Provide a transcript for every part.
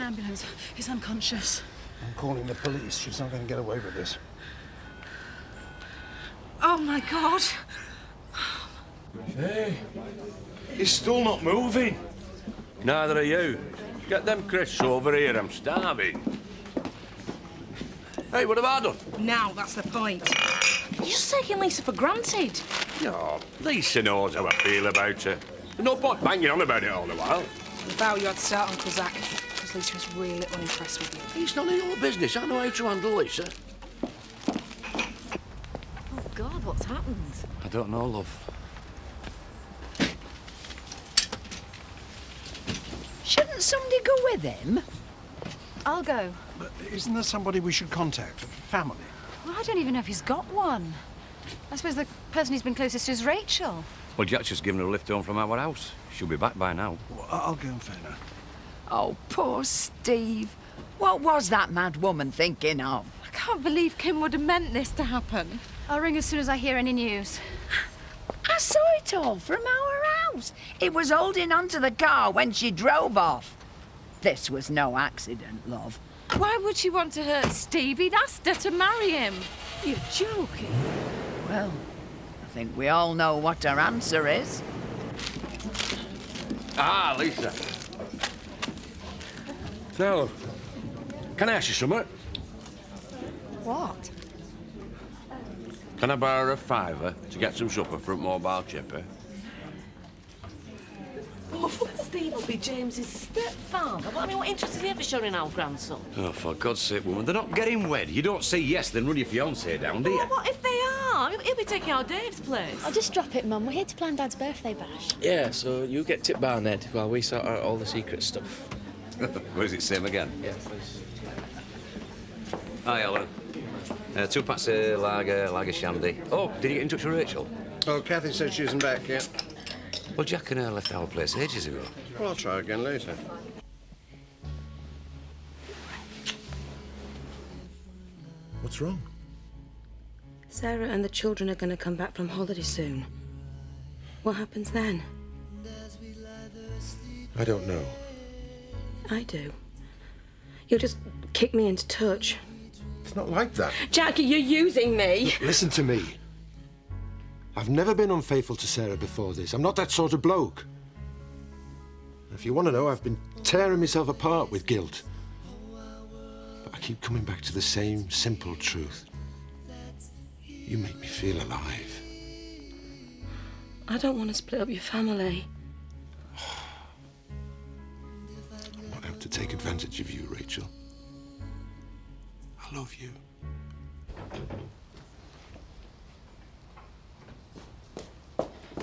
ambulance. He's unconscious. I'm calling the police. She's not going to get away with this. Oh, my God. Hey, he's still not moving. Neither are you. Get them crisps over here, I'm starving. Hey, what have I done? Now, that's the point. You're just taking Lisa for granted. No, Lisa knows how I feel about her. There's no point banging on about it all the while. The vow you had to start, Uncle Zach, because Lisa was really unimpressed with you. It's none of your business. I know how to handle Lisa. Oh, God, what's happened? I don't know, love. Shouldn't somebody go with him? I'll go. But isn't there somebody we should contact? Family? Well, I don't even know if he's got one. I suppose the person he's been closest to is Rachel. Well, Jack's just given her a lift home from our house. She'll be back by now. Well, I'll go and phone her. Oh, poor Steve. What was that mad woman thinking of? I can't believe Kim would have meant this to happen. I'll ring as soon as I hear any news. I saw it all from our house. It was holding onto the car when she drove off. This was no accident, love. Why would she want to hurt Steve? He'd asked her to marry him. You're joking. Well, I think we all know what her answer is. Ah, Lisa. So, can I ask you something? What? Can I borrow a fiver to get some supper from mobile chipper? Oh, Steve will be James's stepfather. Well, I mean, what interest is he ever showing in our grandson? Oh, for God's sake, woman, they're not getting wed. You don't say yes, then run your fiancé down, do you? Well, what if they are? He'll be taking our Dave's place. I'll just drop it, Mum. We're here to plan Dad's birthday bash. Yeah, so you get tipped by Ned while we sort out all the secret stuff. Where is it, same again? Yeah, please. Hi, Ellen. 2 packs of lager shandy. Oh, did you get in touch with Rachel? Oh, Kathy said she isn't back yet. Well, Jack and her left our place ages ago. Well, I'll try again later. What's wrong? Sarah and the children are going to come back from holiday soon. What happens then? I don't know. I do. You'll just kick me into touch. It's not like that. Jackie, you're using me. Listen to me. I've never been unfaithful to Sarah before this. I'm not that sort of bloke. If you want to know, I've been tearing myself apart with guilt. But I keep coming back to the same simple truth. You make me feel alive. I don't want to split up your family. I'm not out to take advantage of you, Rachel. I love you.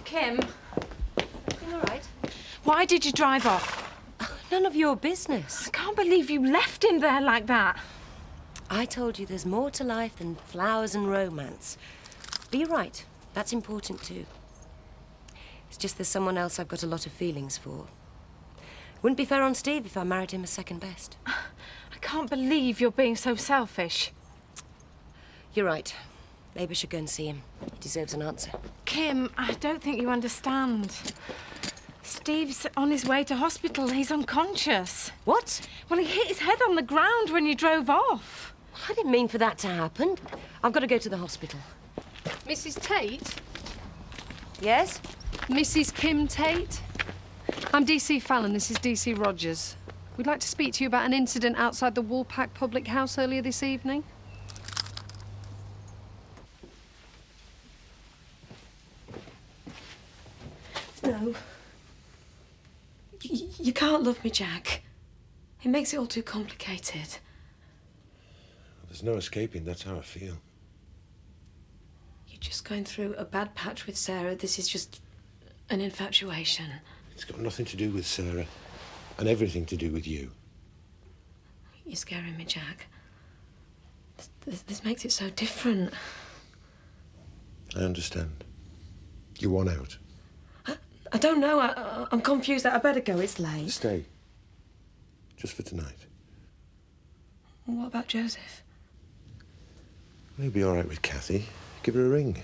Kim, you all right? Why did you drive off? None of your business. I can't believe you left him there like that. I told you there's more to life than flowers and romance. But you're right. That's important too. It's just there's someone else I've got a lot of feelings for. Wouldn't be fair on Steve if I married him as second best. I can't believe you're being so selfish. You're right. Maybe I should go and see him. He deserves an answer. Kim, I don't think you understand. Steve's on his way to hospital. He's unconscious. What? Well, he hit his head on the ground when you drove off. I didn't mean for that to happen. I've got to go to the hospital. Mrs. Tate? Yes? Mrs. Kim Tate? I'm DC Fallon. This is DC Rogers. We'd like to speak to you about an incident outside the Woolpack Public House earlier this evening. No. You can't love me, Jack. It makes it all too complicated. There's no escaping. That's how I feel. You're just going through a bad patch with Sarah. This is just an infatuation. It's got nothing to do with Sarah and everything to do with you. You're scaring me, Jack. This makes it so different. I understand. You want out. I don't know. I'm confused. I better go. It's late. Stay. Just for tonight. What about Joseph? He'll be all right with Kathy. Give her a ring.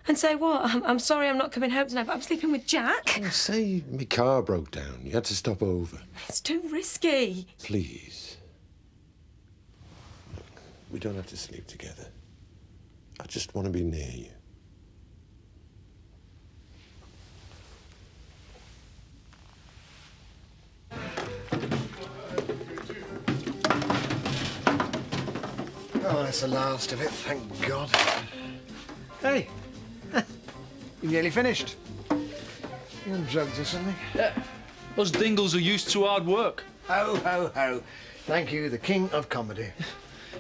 And say what? I'm sorry I'm not coming home tonight, but I'm sleeping with Jack. Well, say my car broke down. You had to stop over. It's too risky. Please. We don't have to sleep together. I just want to be near you. Oh, that's the last of it, thank God. Hey, you nearly finished. You on drugs or something? Yeah. Us dingles are used to hard work. Ho, ho, ho. Thank you, the king of comedy.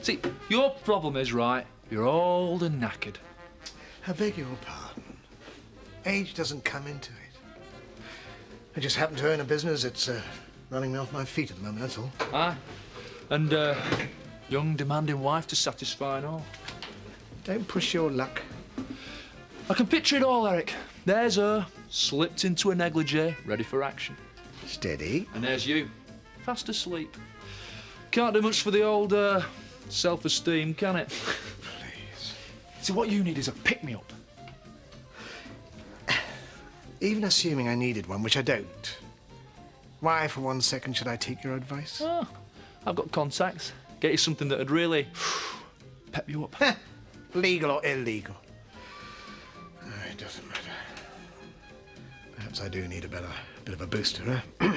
See, your problem is, right, you're old and knackered. I beg your pardon. Age doesn't come into it. I just happen to own a business that's running me off my feet at the moment, that's all. Aye. And young, demanding wife to satisfy and all. Don't push your luck. I can picture it all, Eric. There's her, slipped into a negligee, ready for action. Steady. And there's you, fast asleep. Can't do much for the old self-esteem, can it? Please. See, what you need is a pick-me-up. Even assuming I needed one, which I don't, why for 1 second should I take your advice? Oh, I've got contacts. Get you something that'd really pep you up. Legal or illegal? It doesn't matter. Perhaps I do need a bit of a booster, huh?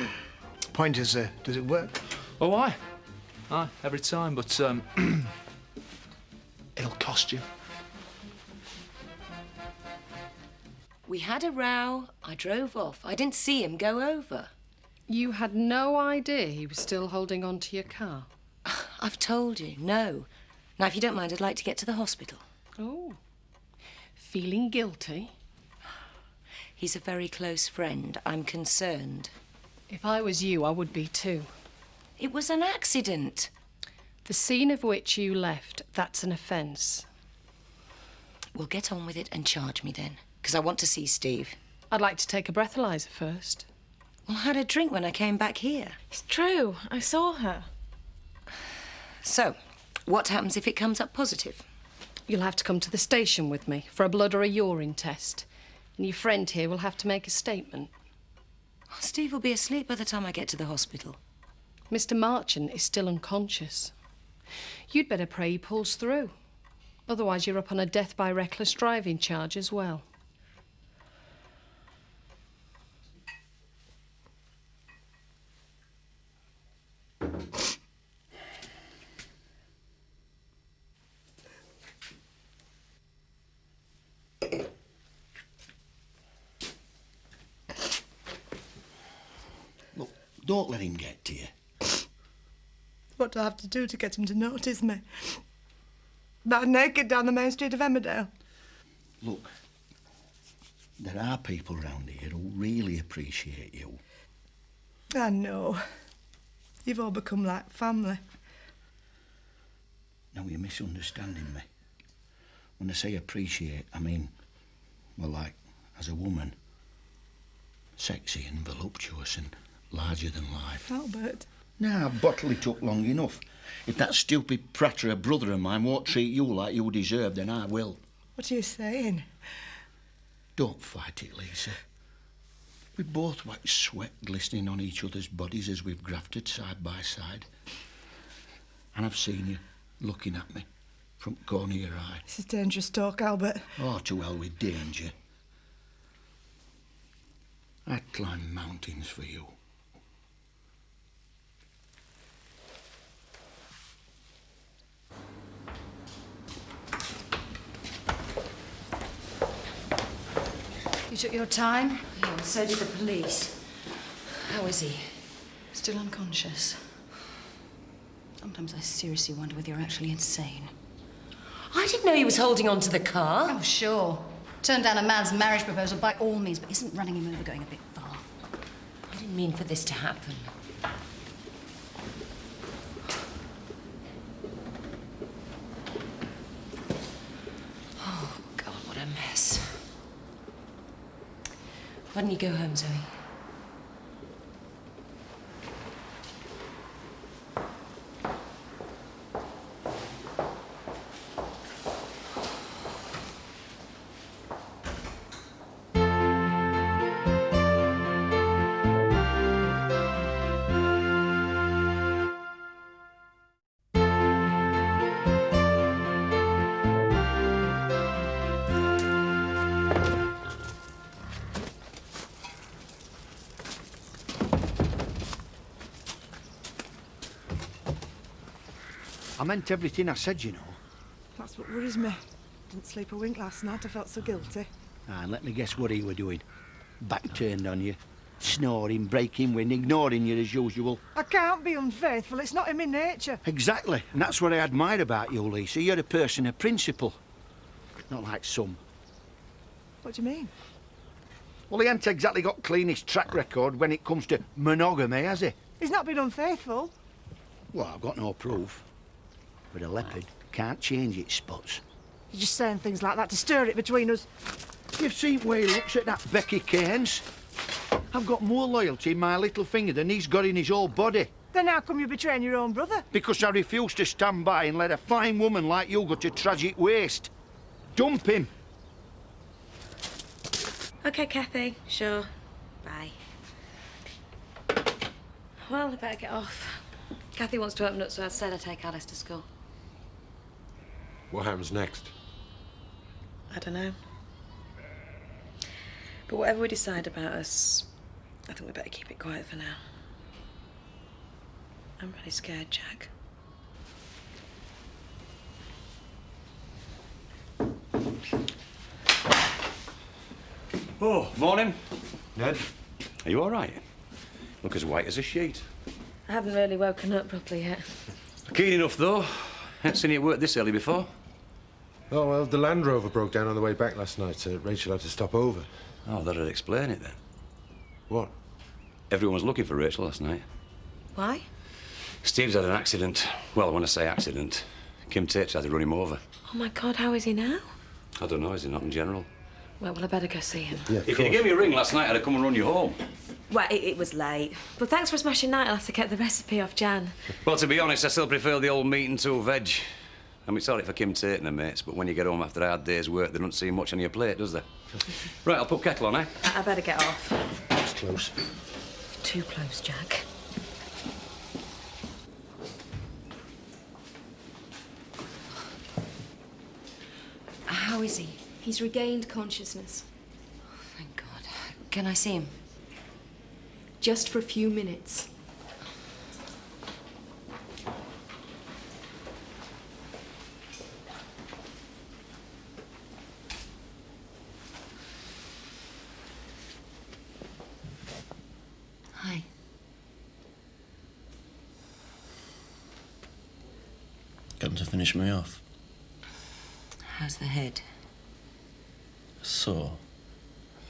Point is, does it work? Oh, aye. Aye, every time, but it'll cost you. We had a row. I drove off. I didn't see him go over. You had no idea he was still holding on to your car? I've told you, no. Now, if you don't mind, I'd like to get to the hospital. Oh. Feeling guilty? He's a very close friend. I'm concerned. If I was you, I would be too. It was an accident. The scene of which you left, that's an offence. Well, get on with it and charge me then, because I want to see Steve. I'd like to take a breathalyser first. Well, I had a drink when I came back here. It's true. I saw her. So, what happens if it comes up positive? You'll have to come to the station with me for a blood or a urine test. And your friend here will have to make a statement. Steve will be asleep by the time I get to the hospital. Mr. Marchant is still unconscious. You'd better pray he pulls through. Otherwise, you're up on a death by reckless driving charge as well. Look, don't let him get to you. What do I have to do to get him to notice me? That naked down the main street of Emmerdale? Look, there are people round here who really appreciate you. I know. You've all become like family. No, you're misunderstanding me. When I say appreciate, I mean, well, like, as a woman, sexy and voluptuous and larger than life. Albert. Nah, bottle it up long enough. If that stupid pratter, a brother of mine, won't treat you like you deserve, then I will. What are you saying? Don't fight it, Lisa. We both wax sweat glistening on each other's bodies as we've grafted side by side. And I've seen you looking at me from the corner of your eye. This is dangerous talk, Albert. Oh, to hell with danger. I'd climb mountains for you. You took your time? Yeah, and so did the police. How is he? Still unconscious. Sometimes I seriously wonder whether you're actually insane. I didn't know he was holding on to the car. Oh, sure. Turn down a man's marriage proposal by all means, but isn't running him over going a bit far? I didn't mean for this to happen. Oh, God, what a mess. Why don't you go home, Zoe? I meant everything I said, you know. That's what worries me. Didn't sleep a wink last night. I felt so guilty. And let me guess what he were doing. Back turned on you. Snoring, breaking wind, ignoring you as usual. I can't be unfaithful. It's not in my nature. Exactly. And that's what I admire about you, Lisa. You're a person of principle. Not like some. What do you mean? Well, he ain't exactly got cleanest track record when it comes to monogamy, has he? He's not been unfaithful. Well, I've got no proof. But a leopard can't change its spots. You're just saying things like that to stir it between us. You've seen where he looks at that Becky Cairns. I've got more loyalty in my little finger than he's got in his whole body. Then how come you're betraying your own brother? Because I refuse to stand by and let a fine woman like you go to tragic waste. Dump him. OK, Kathy. Sure. Bye. Well, I better get off. Kathy wants to open up, so I said I'd take Alice to school. What happens next? I don't know. But whatever we decide about us, I think we better keep it quiet for now. I'm really scared, Jack. Oh, morning. Ned? Are you all right? Look as white as a sheet. I haven't really woken up properly yet. Keen enough, though. Haven't seen you at work this early before. Oh, well, the Land Rover broke down on the way back last night, so Rachel had to stop over. Oh, that'd explain it, then. What? Everyone was looking for Rachel last night. Why? Steve's had an accident. Well, when I say accident, Kim Tate's had to run him over. Oh, my God, how is he now? I don't know, is he not in general? Well, I better go see him. Yeah, if you'd give me a ring last night, I'd have come and run you home. Well, it was late. But thanks for a smashing night. I'll have to get the recipe off Jan. Well, to be honest, I still prefer the old meat and two veg. I mean, sorry for Kim Tate and her mates, but when you get home after a hard day's work, they don't see much on your plate, does there? Right, I'll put kettle on, eh? I better get off. That's close. Too close, Jack. How is he? He's regained consciousness. Thank God. Can I see him? Just for a few minutes. Hi. Come to finish me off. How's the head? Sore.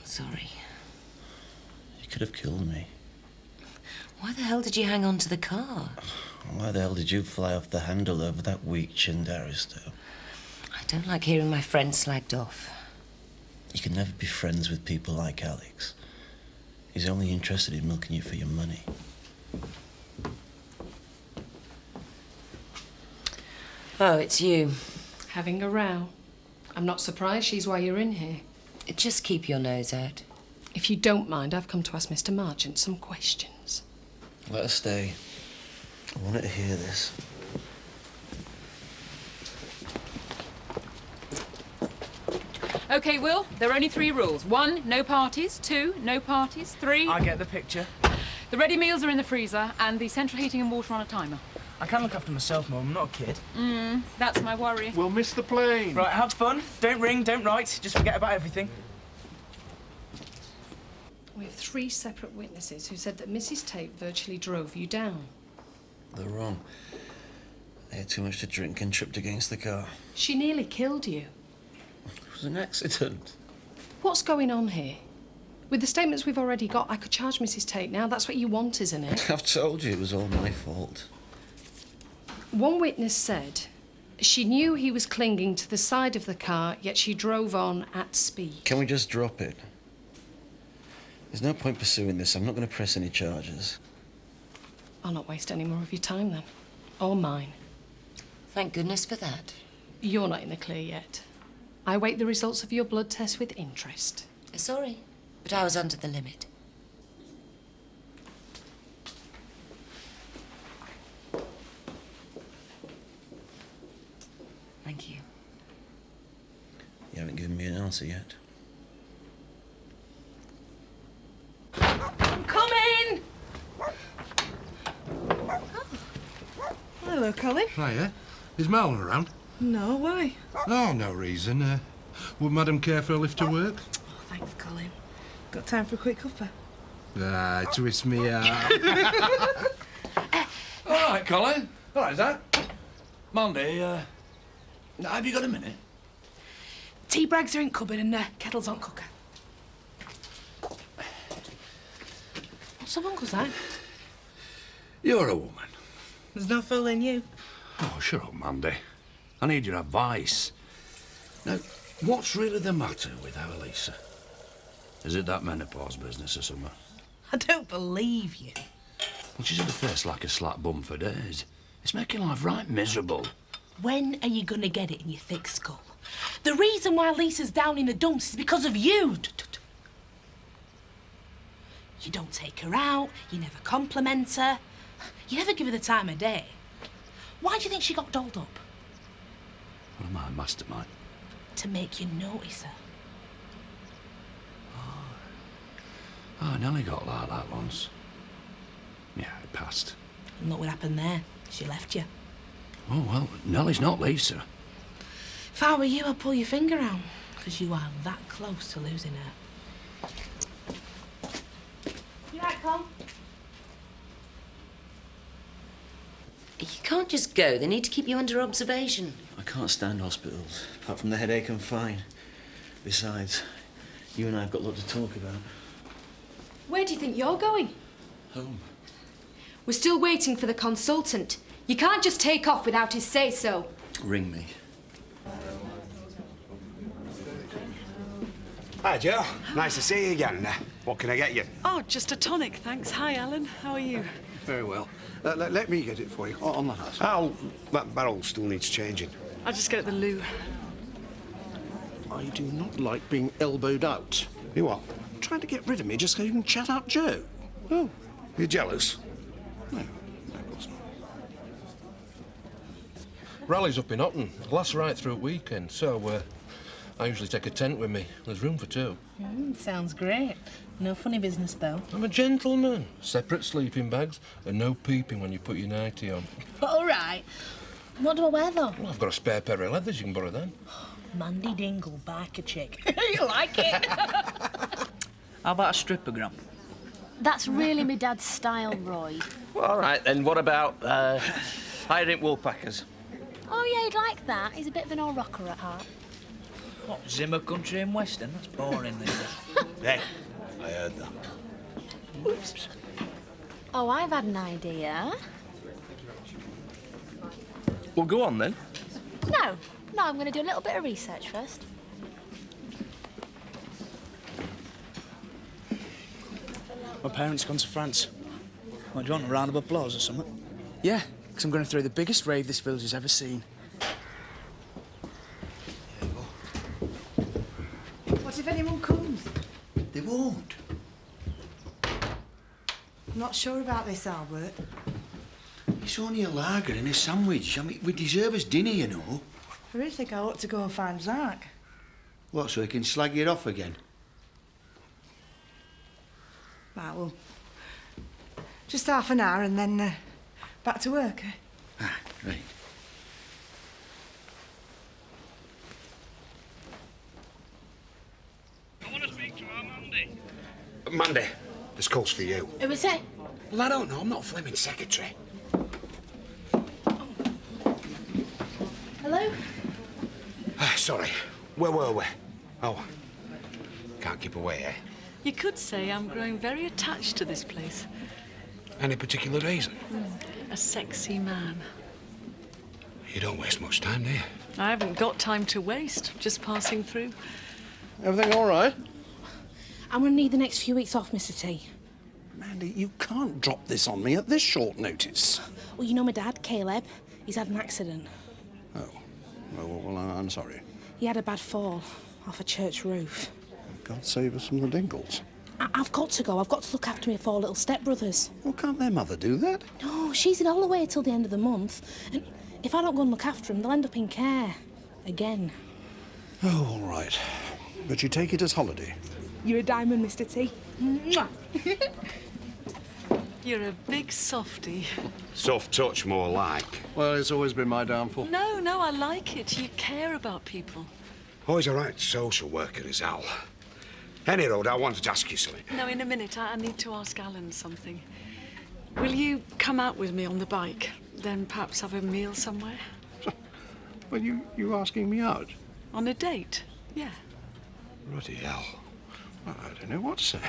Sorry. You could have killed me. Why the hell did you hang on to the car? Why the hell did you fly off the handle over that weak-chinned aristo? I don't like hearing my friend slagged off. You can never be friends with people like Alex. He's only interested in milking you for your money. Oh, it's you. Having a row. I'm not surprised she's why you're in here. Just keep your nose out. If you don't mind, I've come to ask Mr. Margent some questions. Let her stay. I want her to hear this. OK, Will, there are only 3 rules. 1, no parties. 2, no parties. 3... I get the picture. The ready meals are in the freezer and the central heating and water on a timer. I can look after myself, Mum. I'm not a kid. That's my worry. We'll miss the plane. Right, have fun. Don't ring, don't write. Just forget about everything. We have 3 separate witnesses who said that Mrs. Tate virtually drove you down. They're wrong. They had too much to drink and tripped against the car. She nearly killed you. It was an accident. What's going on here? With the statements we've already got, I could charge Mrs. Tate now. That's what you want, isn't it? I've told you it was all my fault. One witness said she knew he was clinging to the side of the car, yet she drove on at speed. Can we just drop it? There's no point pursuing this. I'm not going to press any charges. I'll not waste any more of your time, then. Or mine. Thank goodness for that. You're not in the clear yet. I wait the results of your blood test with interest. Sorry, but I was under the limit. Thank you. You haven't given me an answer yet. I'm coming! Hello, Colin. Hiya. Is Marlon around? No, why? Oh, no reason. Would Madam care for a lift to work? Oh, thanks, Colin. Got time for a quick cuppa? Ah, twist me out. All right, Colin. All right, Zach. Monday, have you got a minute? Tea bags are in cupboard and kettle's on cooker. What's up, Uncle Zach? You're a woman. There's no fooling you. Oh, shut up, Mandy. I need your advice. Now, what's really the matter with our Lisa? Is it that menopause business or something? I don't believe you. Well, she's had a face like a slack bum for days. It's making life right miserable. When are you gonna get it in your thick skull? The reason why Lisa's down in the dumps is because of you. You don't take her out, you never compliment her, you never give her the time of day. Why do you think she got dolled up? What am I, a mastermind? To make you notice her. Oh, Nellie got like that once. Yeah, it passed. And look what happened there. She left you. Oh, well, Nellie's not Lisa. If I were you, I'd pull your finger out, because you are that close to losing her. You right, Con? You can't just go. They need to keep you under observation. I can't stand hospitals. Apart from the headache, I'm fine. Besides, you and I have got a lot to talk about. Where do you think you're going? Home. We're still waiting for the consultant. You can't just take off without his say-so. Ring me. Hi, Joe. Nice to see you again. What can I get you? Oh, just a tonic, thanks. Hi, Alan. How are you? Very well. Let me get it for you. On the house. Oh, that barrel still needs changing. I'll just go at the loo. I do not like being elbowed out. You what? Trying to get rid of me just so you can chat out Joe. Oh, you're jealous? No, of course not. Rally's up in Otten. Lasts right through weekend, so I usually take a tent with me. There's room for two. Sounds great. No funny business, though. I'm a gentleman. Separate sleeping bags and no peeping when you put your nightie on. All right. What do I wear, though? Well, I've got a spare pair of leathers. You can borrow them. Mandy Dingle, biker chick. You like it? How about a strippogram? That's really my dad's style, Roy. Well, all right, then what about hiring woolpackers? Oh, yeah, he'd like that. He's a bit of an old rocker at heart. What, Zimmer Country and Western? That's boring, this is. Hey, I heard that. Oops. Oh, I've had an idea. Well, go on, then. No, I'm going to do a little bit of research first. My parents gone to France. What, do you want a round of applause or something? Yeah, because I'm going to throw the biggest rave this village has ever seen. What if anyone comes? They won't. I'm not sure about this, Albert. It's only a lager and a sandwich. I mean, we deserve us dinner, you know. I really think I ought to go and find Zach. What, so he can slag it off again? Right, well, just half an hour and then back to work, eh? Ah, right. I want to speak to our Mandy. Mandy, this call's for you. Who is it? Well, I don't know. I'm not Fleming's secretary. Hello? Sorry. Where were we? Oh, can't keep away, eh? You could say I'm growing very attached to this place. Any particular reason? A sexy man. You don't waste much time, do you? I haven't got time to waste, just passing through. Everything all right? I'm going to need the next few weeks off, Mr. T. Mandy, you can't drop this on me at this short notice. Well, you know my dad, Caleb. He's had an accident. Oh. Well, I'm sorry. He had a bad fall off a church roof. God save us from the Dingles. I've got to go. I've got to look after my 4 little stepbrothers. Well, can't their mother do that? No, she's in Holloway till the end of the month. And if I don't go and look after them, they'll end up in care. Again. Oh, all right. But you take it as holiday. You're a diamond, Mr. T. Mwah. You're a big softie. Soft touch, more like. Well, it's always been my downfall. No, I like it. You care about people. Oh, he's a right social worker, is Al. Any road, I wanted to ask you something. No, in a minute, I need to ask Alan something. Will you come out with me on the bike? Then perhaps have a meal somewhere? Well, you asking me out? On a date? Yeah. Bloody hell. Well, I don't know what to say.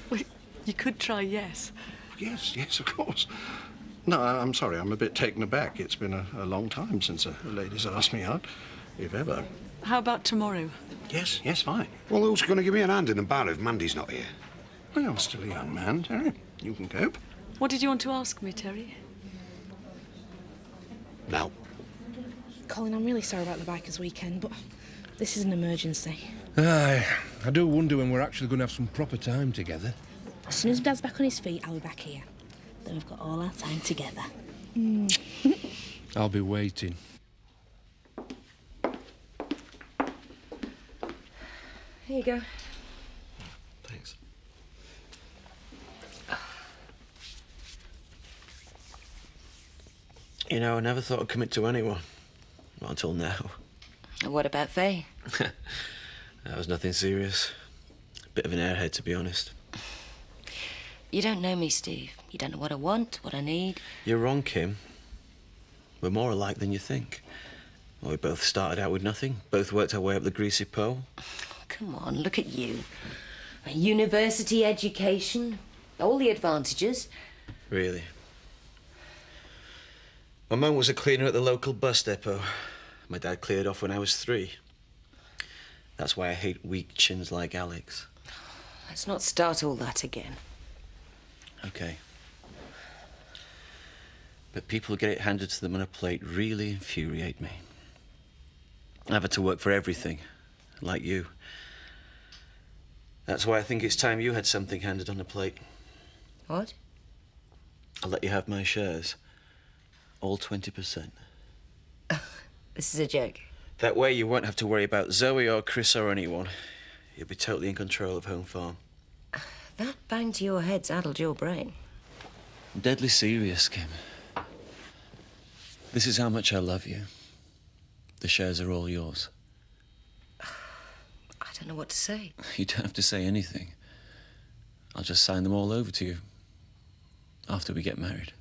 Well, you could try yes. Yes, of course. No, I'm sorry, I'm a bit taken aback. It's been a long time since a lady's asked me out, if ever. How about tomorrow? Yes, fine. Well, who's going to give me an hand in the bar if Mandy's not here? Well, you're still a young man, Terry. You can cope. What did you want to ask me, Terry? No. Colin, I'm really sorry about the bikers' weekend, but this is an emergency. Aye, I do wonder when we're actually going to have some proper time together. As soon as Dad's back on his feet, I'll be back here. Then we've got all our time together. I'll be waiting. Here you go. Thanks. You know, I never thought I'd commit to anyone. Not until now. What about Faye? That was nothing serious. Bit of an airhead, to be honest. You don't know me, Steve. You don't know what I want, what I need. You're wrong, Kim. We're more alike than you think. Well, we both started out with nothing. Both worked our way up the greasy pole. Come on, look at you. A university education, all the advantages. Really? My mum was a cleaner at the local bus depot. My dad cleared off when I was 3. That's why I hate weak chins like Alex. Let's not start all that again. Okay. But people who get it handed to them on a plate really infuriate me. I've had to work for everything, like you. That's why I think it's time you had something handed on a plate. What? I'll let you have my shares. All 20%. This is a joke. That way you won't have to worry about Zoe or Chris or anyone. You'll be totally in control of Home Farm. That bang to your head's addled your brain. I'm deadly serious, Kim. This is how much I love you. The shares are all yours. I don't know what to say. You don't have to say anything. I'll just sign them all over to you after we get married.